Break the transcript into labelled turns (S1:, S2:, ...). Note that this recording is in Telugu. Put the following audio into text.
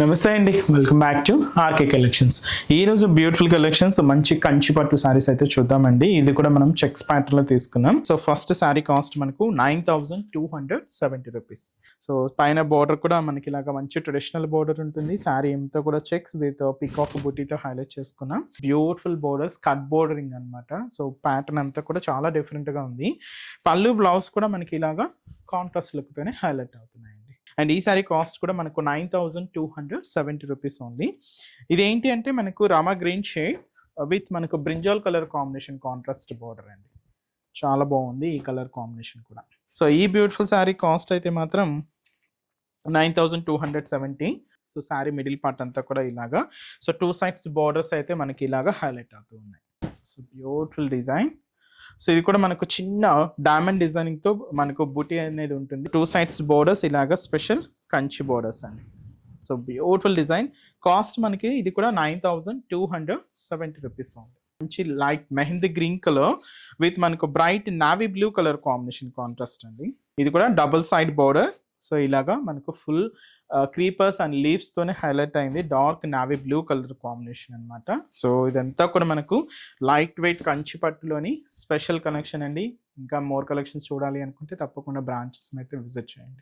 S1: నమస్తే అండి, welcome back to RK collections. ఈ రోజు బ్యూటిఫుల్ కలెక్షన్స్, మంచి కంచి పట్టు సారీస్ అయితే చూద్దామండి. ఇది కూడా మనం చెక్స్ ప్యాటర్న్ లో తీసుకున్నాం. సో ఫస్ట్ సారీ కాస్ట్ మనకు 9270 రూపీస్. సో పైన బోర్డర్ కూడా మనకి ఇలాగా మంచి ట్రెడిషనల్ బోర్డర్ ఉంటుంది. సారీ ఎంతో కూడా చెక్స్ విత్ పికాక్ బూటీతో హైలైట్ చేసుకున్నాం. బ్యూటిఫుల్ బోర్డర్స్, కట్ బోర్డరింగ్ అనమాట. సో ప్యాటర్న్ అంతా కూడా చాలా డిఫరెంట్ గా ఉంది. పళ్ళు బ్లౌజ్ కూడా మనకి ఇలాగా కాంట్రాస్ట్ లుక్ తోనే హైలైట్ అవుతున్నాయి. అండ్ ఈ సారీ కాస్ట్ కూడా మనకు 9270 రూపీస్ ఓన్లీ. ఇదేంటి అంటే మనకు రామా గ్రీన్ షేడ్ విత్ మనకు brinjal colour combination contrast border అండి. చాలా బాగుంది ఈ కలర్ కాంబినేషన్ కూడా. సో ఈ బ్యూటిఫుల్ సారీ కాస్ట్ అయితే మాత్రం 9270. సో సారీ మిడిల్ పార్ట్ అంతా కూడా ఇలాగా, సో టూ సైడ్స్ బోర్డర్స్ అయితే మనకి ఇలాగా హైలైట్ అవుతూ ఉన్నాయి. So beautiful design. సో ఇది కూడా మనకు చిన్న డైమండ్ డిజైనింగ్ తో మనకు బూటీ అనేది ఉంటుంది. టూ సైడ్స్ బోర్డర్స్ ఇలాగా స్పెషల్ కంచి బోర్డర్స్ అండి. So beautiful design. కాస్ట్ మనకి ఇది కూడా 9270 రూపీస్ ఉంది. మంచి light mehndi green colour with మనకు bright navy blue colour combination contrast అండి. ఇది కూడా డబుల్ సైడ్ బోర్డర్. సో ఇలాగా మనకు ఫుల్ క్రీపర్స్ అండ్ లీవ్స్ తోనే హైలైట్ అయింది. Dark navy blue colour combination అనమాట. సో ఇదంతా కూడా మనకు లైట్ వెయిట్ కంచి పట్టులోని స్పెషల్ కలెక్షన్ అండి. ఇంకా మోర్ కలెక్షన్స్ చూడాలి అనుకుంటే తప్పకుండా బ్రాంచెస్ అయితే విజిట్ చేయండి.